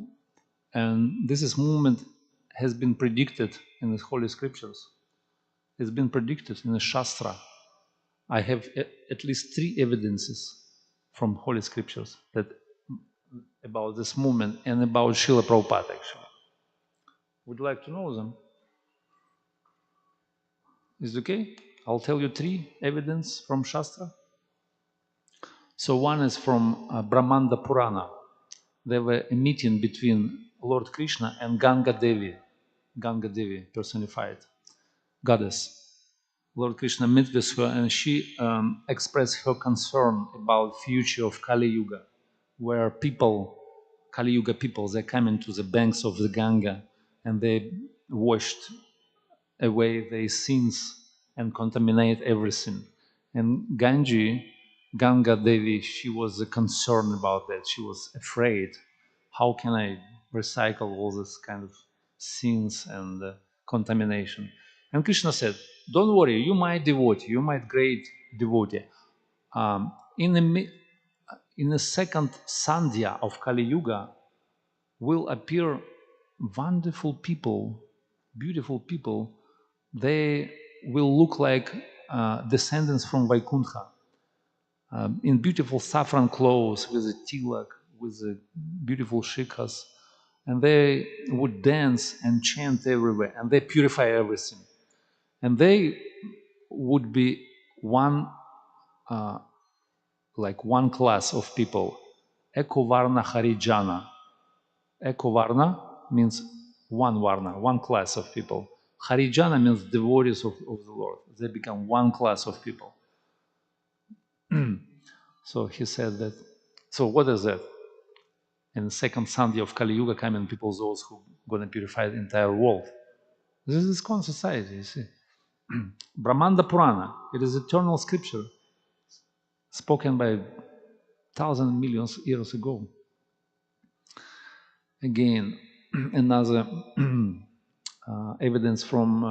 and this moment has been predicted in the Holy Scriptures. It's been predicted in the Shastra. I have at least 3 evidences from Holy Scriptures that about this movement and about Srila Prabhupada, actually. Would you like to know them? Is it okay? I'll tell you 3 evidence from Shastra. So one is from Brahmanda Purana. There were a meeting between Lord Krishna and Ganga Devi personified goddess. Lord Krishna met with her and she expressed her concern about future of Kali Yuga, where people, Kali Yuga people, they come into the banks of the Ganga and they washed away their sins and contaminate everything. And Ganga Devi, she was concerned about that. She was afraid. How can I recycle all this kind of sins and contamination? And Krishna said, don't worry, you might devotee, you might great devotee. In the second Sandhya of Kali Yuga will appear wonderful people, beautiful people. They will look like descendants from Vaikuntha, in beautiful saffron clothes with a tilak, with the beautiful shikhas, and they would dance and chant everywhere, and they purify everything. And they would be one, like one class of people, Ekovarna Harijana. Ekovarna means one Varna, one class of people. Harijana means devotees of the Lord. They become one class of people. So he said that. So what is that? In the second Sunday of Kali Yuga coming, people, those who are going to purify the entire world. This is ISKCON society, you see. Brahmanda Purana, it is eternal scripture spoken by thousands, millions years ago. Again, another evidence from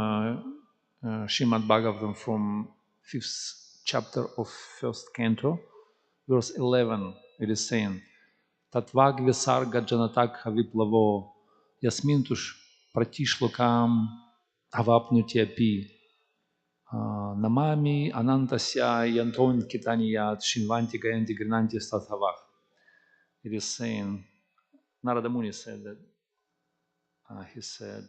Srimad Bhagavatam from 5th chapter of 1st canto, verse 11, it is saying, Tatvag visarga janatak haviplavo yasmintush pratishlokam avapnuti api namami anantasya yanton kitaniyat shinvanti gayanti grinanti stathavah. It is saying, Narada Muni said that, he said,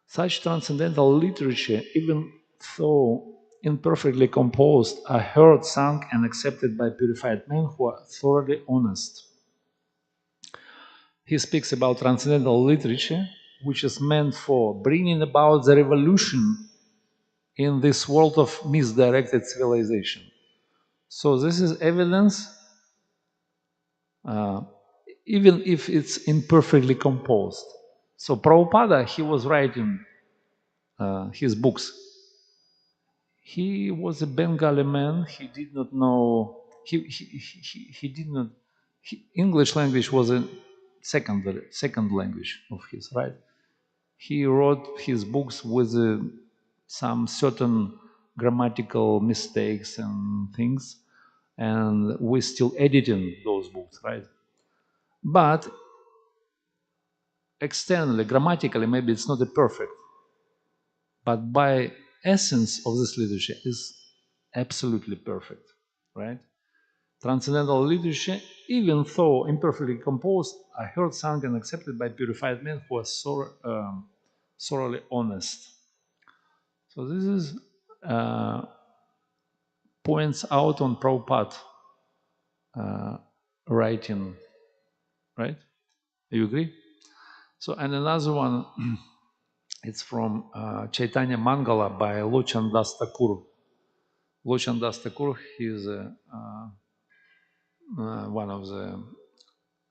such transcendental literature, even though imperfectly composed, are heard, sung, and accepted by purified men who are thoroughly honest. He speaks about transcendental literature, which is meant for bringing about the revolution in this world of misdirected civilization. So this is evidence, even if it's imperfectly composed. So Prabhupada, he was writing his books. He was a Bengali man. He did not know. He did not. English language was a second language of his, right? He wrote his books with some certain grammatical mistakes and things, and we're still editing those books, right? But externally, grammatically, maybe it's not a perfect, but by essence of this literature is absolutely perfect, right? Transcendental literature, even though imperfectly composed, are heard, sung, and accepted by purified men who are thoroughly honest. So this is points out on Prabhupada writing, right? You agree? So, and another one, it's from Chaitanya Mangala by Lochan Das Thakur. Lochan Das Thakur, he is one of the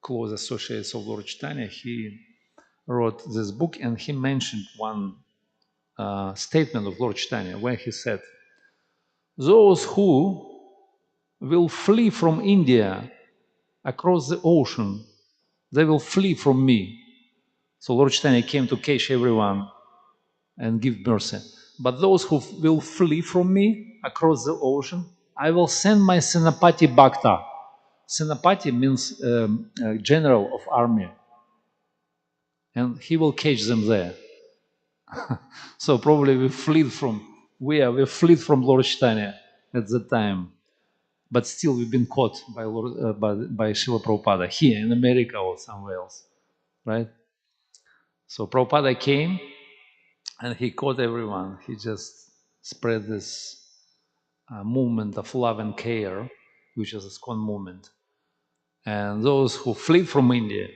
close associates of Lord Chaitanya. He wrote this book, and he mentioned one statement of Lord Chaitanya where he said, those who will flee from India across the ocean, they will flee from me. So Lord Chaitanya came to catch everyone and give mercy. But those who will flee from me across the ocean, I will send my Senapati Bhakta. Senapati means general of army. And he will catch them there. So probably we fled from Lord Chaitanya at the time. But still we've been caught by Srila Prabhupada here in America or somewhere else, right? So Prabhupada came and he caught everyone. He just spread this movement of love and care, which is a ISKCON movement. And those who fled from India,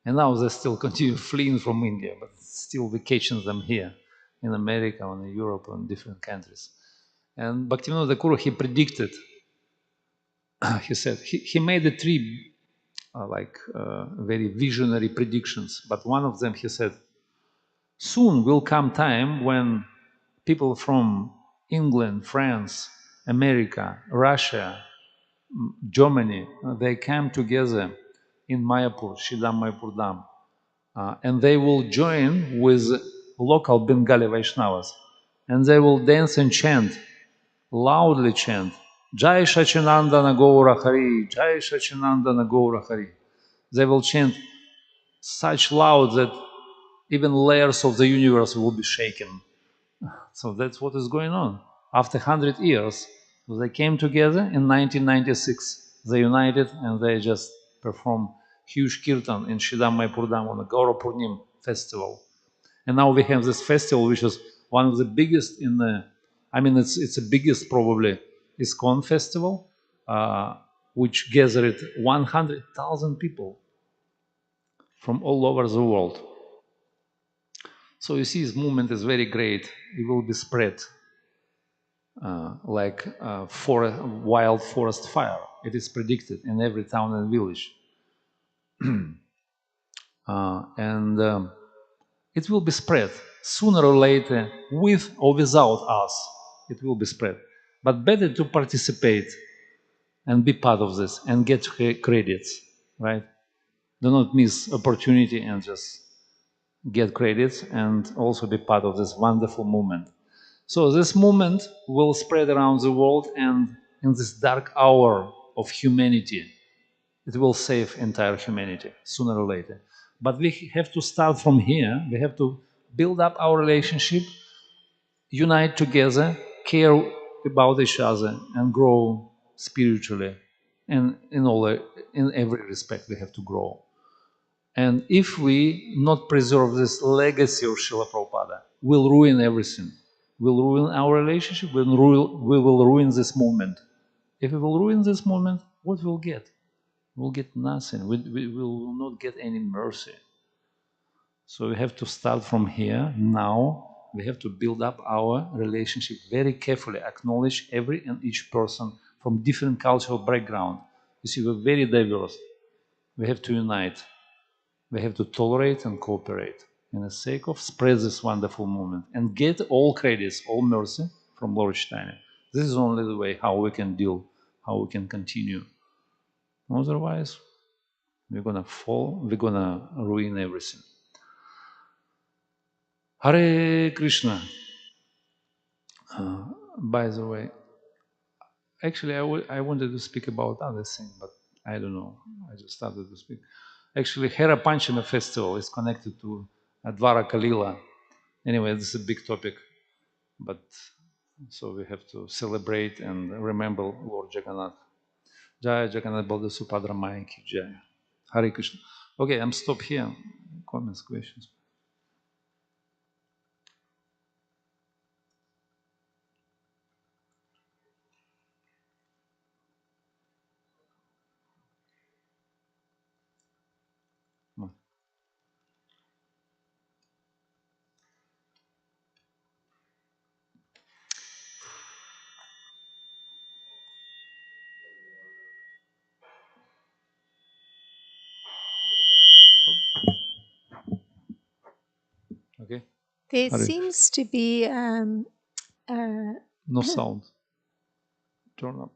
and now they still continue fleeing from India, but still we're catching them here in America or in Europe or in different countries. And Bhaktivinoda Thakur, he predicted, he said, he made the three very visionary predictions, but one of them, he said, soon will come time when people from England, France, America, Russia, Germany, they come together in Mayapur, Shridham Mayapur Dham, and they will join with local Bengali Vaishnavas, and they will dance and chant, loudly chant, Jai Sachinandana Gaura Hari, Jai Sachinandana Gaura Hari. They will chant such loud that even layers of the universe will be shaken. So that's what is going on. After 100 years, So they came together in 1996. They united and they just performed huge kirtan in Shidam Maipurdam on the Gaura Purnim festival. And now we have this festival, which is one of the biggest in the, I mean, it's the biggest probably ISKCON festival, which gathered 100,000 people from all over the world. So you see, this movement is very great. It will be spread like wild forest fire. It is predicted in every town and village. It will be spread sooner or later, with or without us. It will be spread. But better to participate and be part of this and get credits, right? Do not miss opportunity and just get credits and also be part of this wonderful movement. So this movement will spread around the world, and in this dark hour of humanity, it will save entire humanity sooner or later. But we have to start from here. We have to build up our relationship, unite together, care about each other, and grow spiritually. And in every respect, we have to grow. And if we not preserve this legacy of Srila Prabhupada, we'll ruin everything. We'll ruin our relationship, we will ruin this movement. If we will ruin this movement, what we'll get? We'll get nothing. We will not get any mercy. So we have to start from here now. We have to build up our relationship very carefully, acknowledge every and each person from different cultural background. You see, we're very diverse. We have to unite. We have to tolerate and cooperate in the sake of spread this wonderful movement and get all credits, all mercy from Lord Chaitanya. This is only the way how we can deal, how we can continue. Otherwise, we're gonna fall, we're gonna ruin everything. Hare Krishna. By the way, actually I wanted to speak about other thing, but I don't know. I just started to speak. Actually, Hera Panchama festival is connected to Dvara Kalila. Anyway, this is a big topic, but so we have to celebrate and remember Lord Jagannath. Jai Jagannath Balda Supadra Maya Ki Jai. Hare Krishna. Okay, I'm stop here. Comments, questions. Okay. There seems to be no sound. Turn up.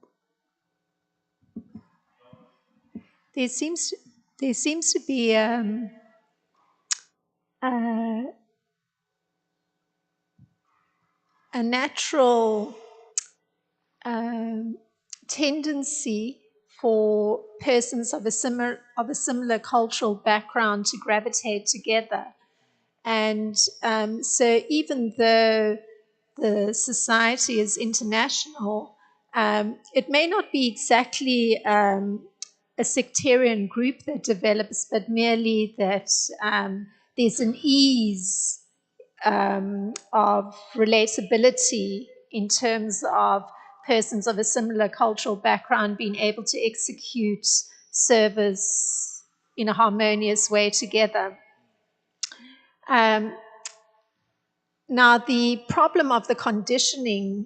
There seems to be a natural tendency for persons of a similar cultural background to gravitate together. And so even though the society is international, it may not be exactly a sectarian group that develops, but merely that there's an ease of relatability in terms of persons of a similar cultural background being able to execute service in a harmonious way together. Now, the problem of the conditioning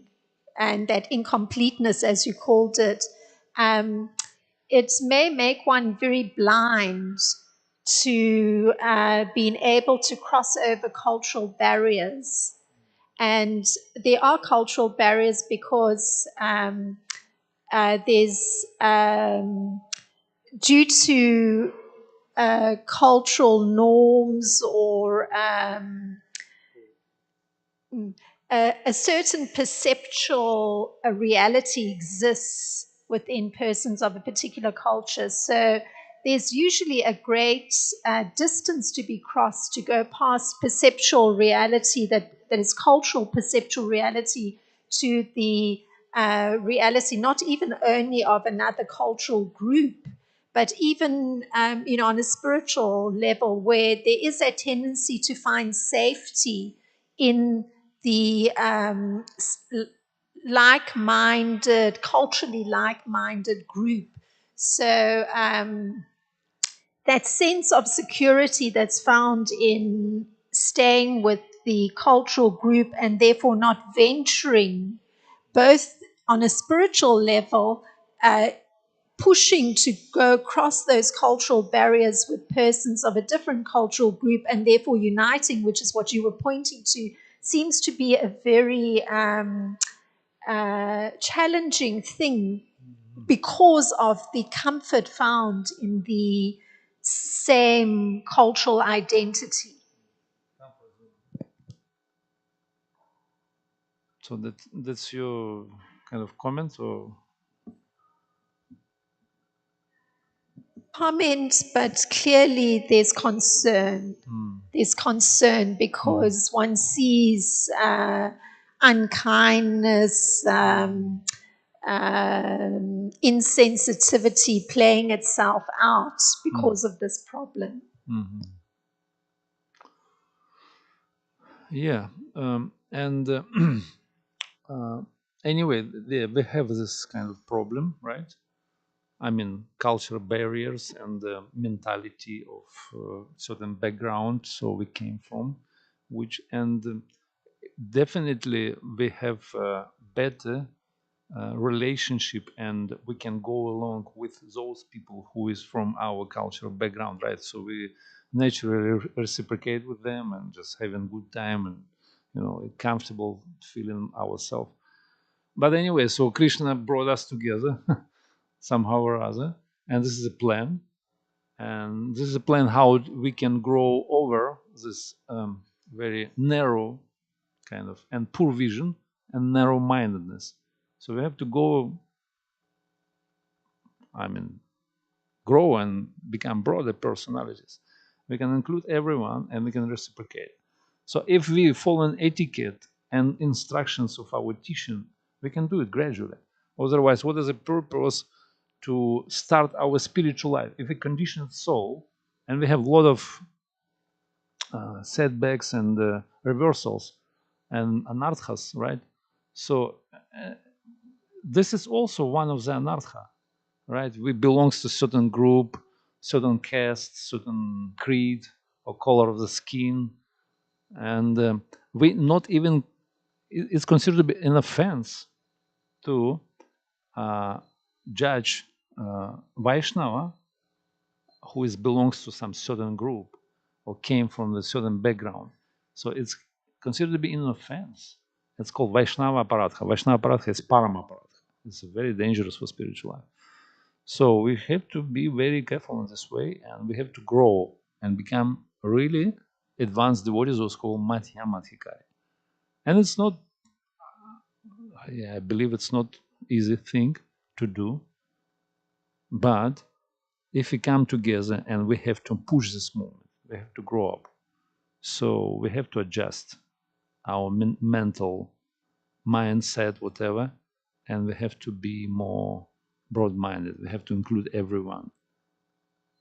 and that incompleteness, as you called it, it may make one very blind to being able to cross over cultural barriers. And there are cultural barriers because there's, due to cultural norms or a certain perceptual reality exists within persons of a particular culture. So there's usually a great distance to be crossed to go past perceptual reality that is cultural perceptual reality to the reality, not even only of another cultural group, but even on a spiritual level, where there is a tendency to find safety in the like-minded, culturally like-minded group. So that sense of security that's found in staying with the cultural group and therefore not venturing, both on a spiritual level, pushing to go across those cultural barriers with persons of a different cultural group and therefore uniting, which is what you were pointing to, seems to be a very challenging thing because of the comfort found in the same cultural identity. So that's your kind of comment, or? Comment, but clearly there's concern. There's concern because one sees unkindness, insensitivity playing itself out because of this problem. Yeah, and anyway, we have this kind of problem, right? I mean, cultural barriers and the mentality of certain background, so we came from, which, and definitely we have better relationship, and we can go along with those people who is from our cultural background, right? So we naturally reciprocate with them and just having good time and, you know, comfortable feeling ourselves. But anyway, so Krishna brought us together somehow or other, and this is a plan. And this is a plan how we can grow over this very narrow kind of and poor vision and narrow-mindedness. So we have to go, I mean, grow and become broader personalities. We can include everyone and we can reciprocate. So if we follow an etiquette and instructions of our teaching, we can do it gradually. Otherwise, what is the purpose to start our spiritual life? If we condition soul and we have a lot of setbacks and reversals and anarthas, right? So this is also one of the anartha, right? We belongs to certain group, certain caste, certain creed or color of the skin, and we not even, it's considered to be an offense to judge Vaishnava who is belongs to some certain group or came from a certain background. So it's considered to be an offense. It's called Vaishnava Aparadha. Vaishnava Aparadha is Parama Aparadha. It's very dangerous for spiritual life. So we have to be very careful in this way, and we have to grow and become really advanced devotees, what's called Madhyamadhikari. And it's not, I believe it's not easy thing to do, but if we come together and we have to push this movement, we have to grow up. So we have to adjust our mental mindset, whatever, and we have to be more broad-minded. We have to include everyone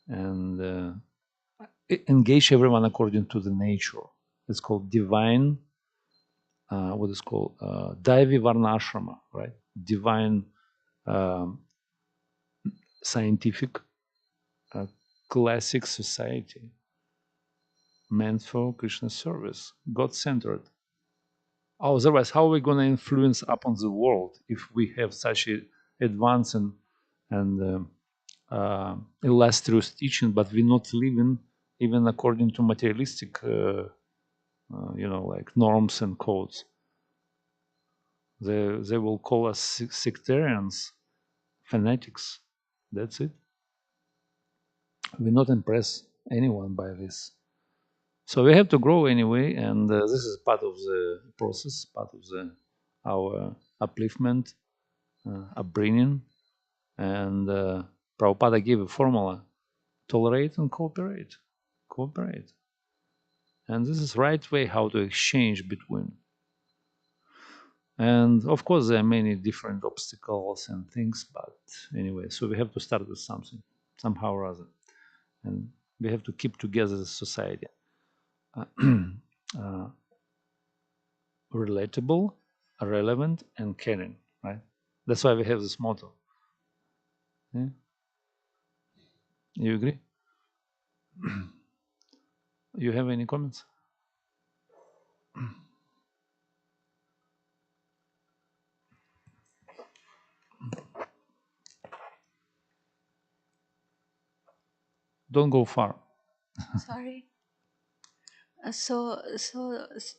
and engage everyone according to the nature. It's called divine, what is called Daivi Varnashrama, right? Divine scientific classic society meant for Krishna service, God-centered. Otherwise, how are we going to influence upon the world if we have such an advanced and illustrious teaching, but we're not living even according to materialistic, like norms and codes? They will call us sectarians, fanatics. That's it. We not impress anyone by this. So we have to grow anyway, and this is part of the process, part of our upliftment, upbringing. And Prabhupada gave a formula: tolerate and cooperate. And this is right way how to exchange between. And of course, there are many different obstacles and things, but anyway, so we have to start with something, somehow or other. And we have to keep together the society. Relatable, relevant, and caring, right? That's why we have this motto. Yeah? You agree? You have any comments? Don't go far. Sorry.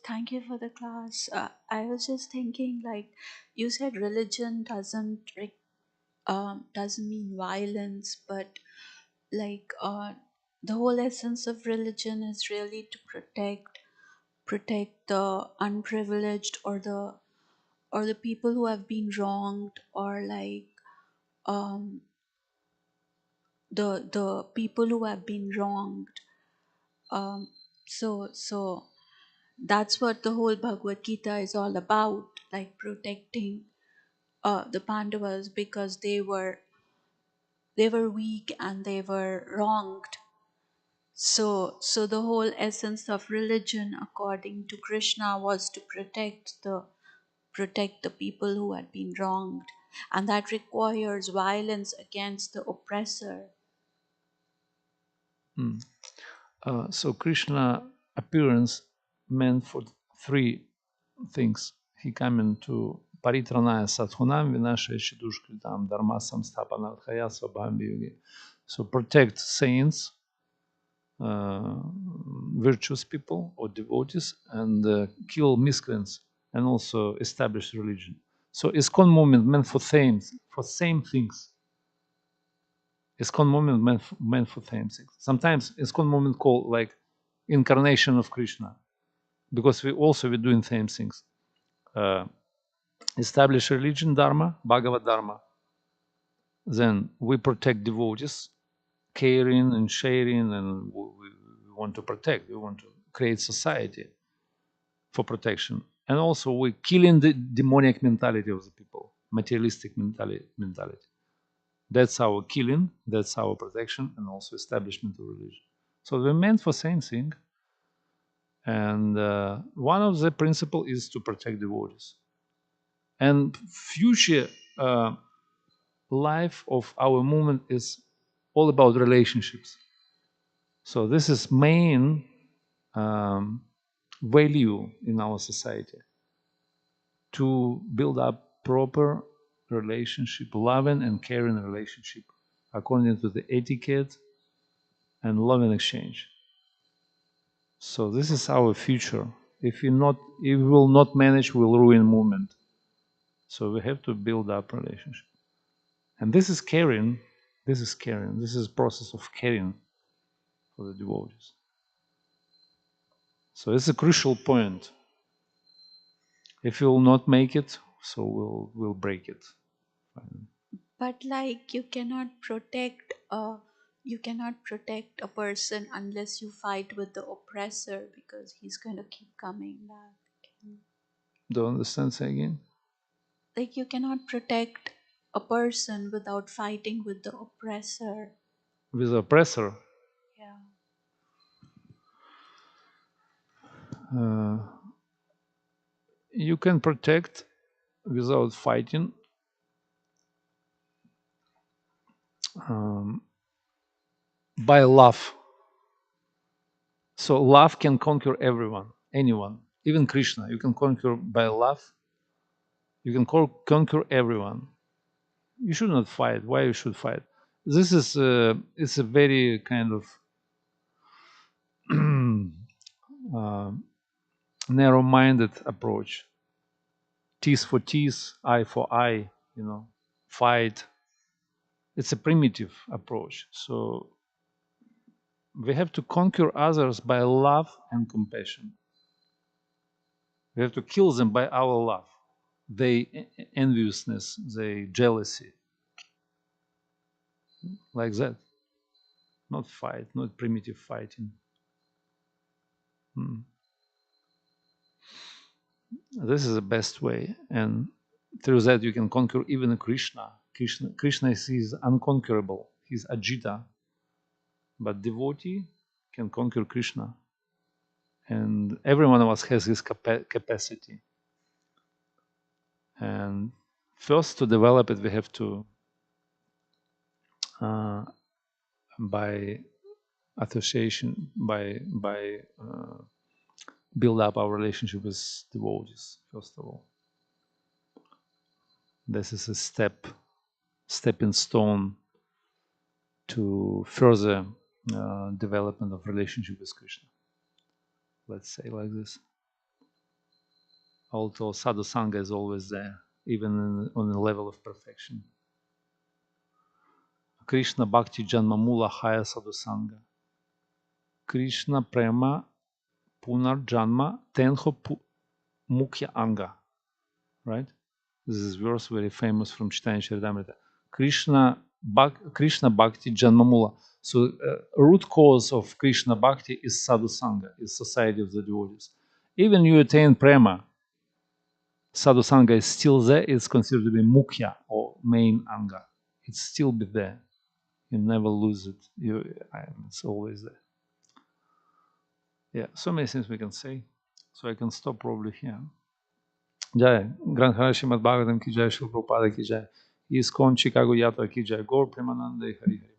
Thank you for the class. I was just thinking, like, you said religion doesn't mean violence, but like the whole essence of religion is really to protect the unprivileged or the people who have been wronged, or like um the people who have been wronged. um so that's what the whole Bhagavad Gita is all about, like protecting the Pandavas, because they were weak and they were wronged. So the whole essence of religion, according to Krishna, was to protect the people who had been wronged, and that requires violence against the oppressor. Mm. So Krishna appearance meant for three things. He came into paritranaya sadhunam vinashaya chidushkritam dharma samsthapanarthaya svabhambhyuge. So protect saints, uh, virtuous people or devotees, and kill miscreants, and also establish religion. So ISKCON movement meant for same things. ISKCON movement meant for same things. Sometimes ISKCON movement called like incarnation of Krishna, because we're doing same things. Establish religion, dharma, Bhagavad Dharma. Then we protect devotees, caring and sharing, and we want to protect. We want to create society for protection. And also we're killing the demonic mentality of the people, materialistic mentality. That's our killing, that's our protection, and also establishment of religion. So we're meant for same thing. And one of the principle is to protect devotees. And future life of our movement is all about relationships. So this is main value in our society, to build up proper relationship, loving and caring relationship, according to the etiquette and love and exchange. So this is our future. If we will not manage, we'll ruin movement. So we have to build up relationship. And this is caring. This is caring. This is process of caring for the devotees. So it's a crucial point. If we will not make it, so we'll break it. But like you cannot protect a person unless you fight with the oppressor, because he's going to keep coming back. Don't understand? Say again. Like, you cannot protect a person without fighting with the oppressor. With the oppressor, Yeah. you can protect without fighting, by love. So love can conquer everyone, anyone, even Krishna. You can conquer by love. You can conquer everyone. You should not fight. Why you should fight? This is it's a very kind of uh, narrow-minded approach. Teeth for teeth, eye for eye. Fight. It's a primitive approach. So we have to conquer others by love and compassion. We have to kill them by our love. They enviousness, they jealousy, like that. Not fight, not primitive fighting. This is the best way, and through that you can conquer even Krishna. Krishna is unconquerable. He's Ajita, but devotee can conquer Krishna, and every one of us has this capacity. And first, to develop it, we have to, by association, by build up our relationship with devotees. First of all, this is a stepping stone to further development of relationship with Krishna. Let's say like this. Although sadhu sangha is always there, even on the level of perfection. Krishna bhakti janma mula haya sadhu sangha. Krishna prema punar janma tenho mukhya anga. Right? This is verse very famous from Chaitanya Charitamrita. Krishna bhakti janma mula. So root cause of Krishna bhakti is sadhu sangha, is society of the devotees. Even you attain prema, sadhu sangha is still there. It's considered to be mukhya or main anga. It's still be there. You never lose it. It's always there. Yeah, so many things we can say. So I can stop probably here. Jai, Granth Srimad Bhagavatam ki jai, Shri Prabhupada ki jai, ISKCON Chicago Yatra ki jai, Gaur Premanande Hari Hari.